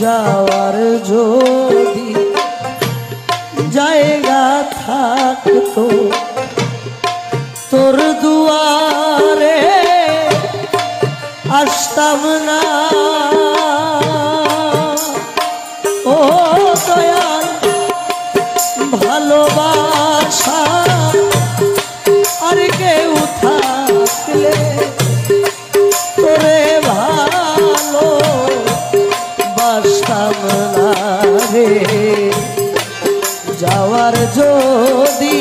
যাওয়ার যদি জায়গা থাকতো তোর দুয়ারে আসতাম না। ও দয়াল ভালোবাসা আর কেউ থাকলে তোরে ভালো বাসতাম না রে। যাওয়ার যদি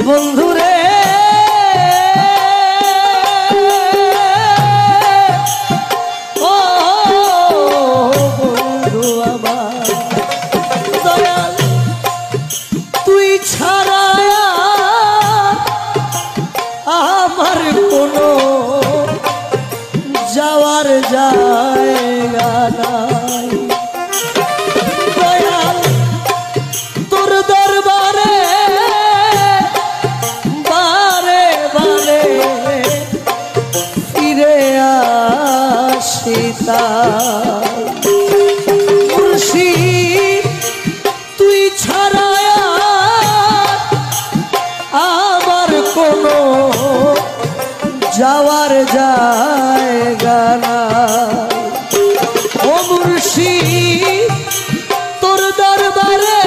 বন্ধুরে ও বন্ধু আমার দয়াল তুই ছাড়া আমার কোনো যাওয়ার জায়গা নাই। দয়াল তোর দরবারে মুর্শিদ তুই ছাড়া আমার কোনো যাওয়ার জায়গা নাই। ও মুর্শিদ তোর দরবারে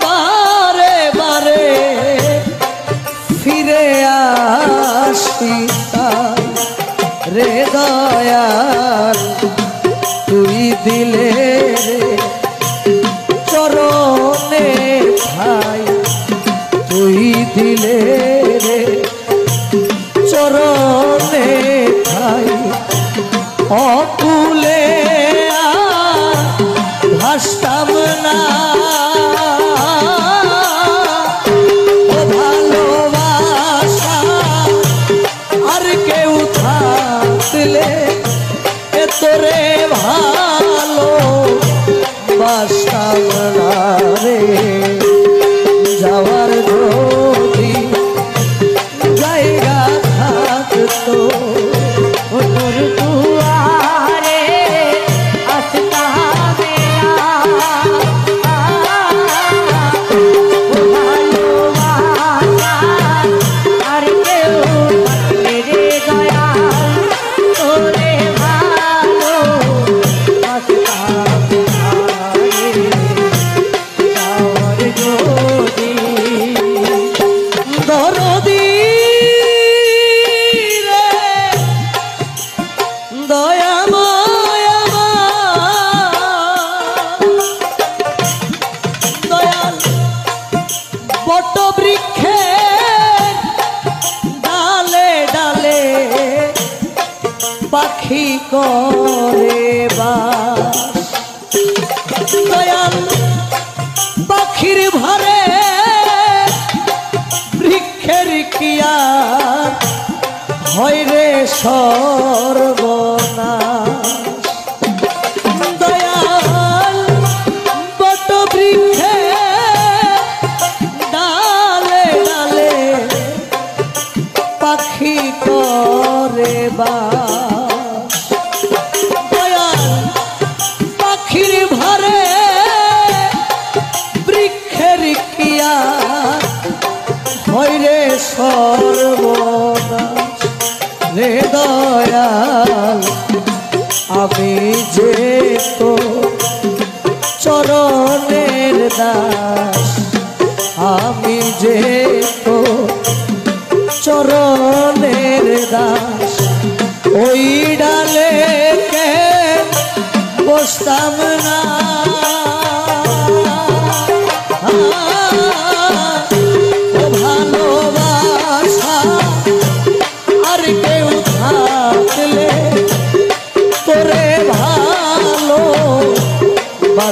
বারে বারে ফিরে আসি রে দয়াল তুই দিলে চরণে ঠাই তুই দিলে রে চরণে ঠাই অকুলে ভাসতাম না। ও ভালোবাসা আর কেউ থাকলে তোরে ভালো বাসতাম না রে। যাওয়ার যদি জায়গা থাকতো তোর দুয়ারে আসতাম ভালোবাসা আর কেউ থাকলে রে দয়াল তোরে ভালো বাসতাম দরদি রে দয়াময় দয়াল বট বৃক্ষের ডালে ডালে পাখি করে বাস। দয়াল পাখির ভরে বৃক্ষের কিয়া হয় রে সর্বনাশ। দয়াল বট বৃক্ষে ডালে ডালে পাখি করে বাস। দয়াল পাখির ভরে বৃক্ষের কিয়া হয় রে সর্বনাশ রে দয়াল আমি যে তো চরণের দাস আমি যে তো চরণের দাস ওই ডালে কে বসতাম না।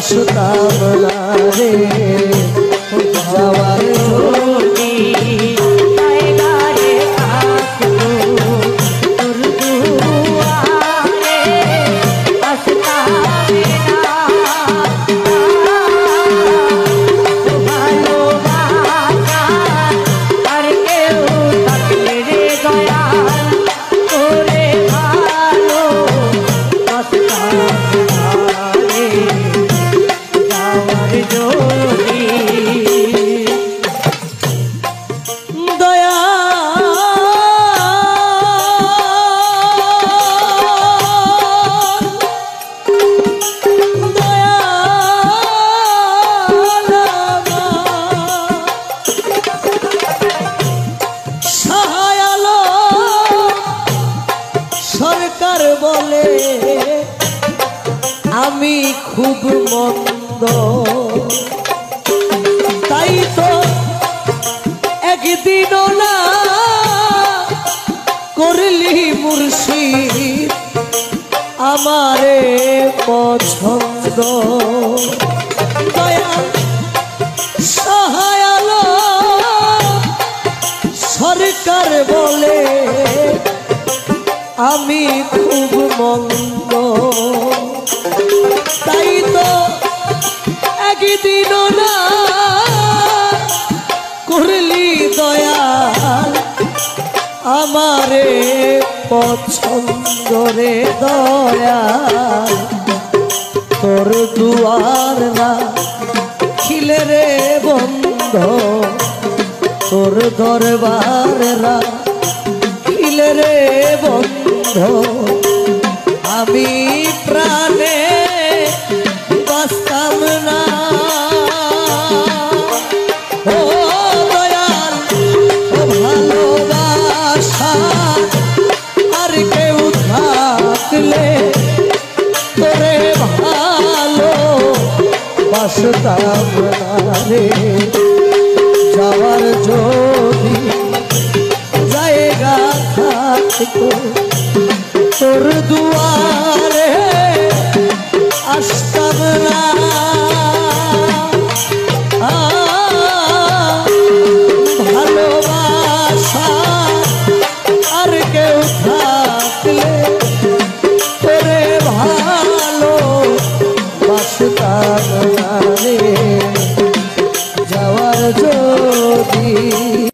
বাসতাম না রে যাওয়ার যদি জায়গারে আসতো তোর দুয়ারে আসতাম না ভালোবাসা আর কেউ থাকলে রে দয়াল তোরে ভালো বাসতাম না রে যাওয়ার যদি দয়া সহায়ালো সরকার বলে আমি খুব মন্দ তাই তো একদিনও না করলি মুর্শিদ আমারে পছন্দ দয়াল সহায়ালো সরকার বলে আমি খুব মন্দ তাই তো একদিনও না করলি দয়াল আমারে পছন্দ রে দয়াল তোর দুয়ার না খিলে রে বন্ধ তোর দরবার না খিলে রে বন্ধ আমি প্রাণে বাঁচতাম না ও দয়াল ও ভালোবাসা আর কেউ থাকলে তোরে ভালো বাসতাম না রে যাওয়ার যদি জায়গা থাকতো তোর দুয়ারে আসতাম না ভালোবাসা আর কেউ থাকলে তোরে ভালো বাসতাম না রে যাওয়ার যদি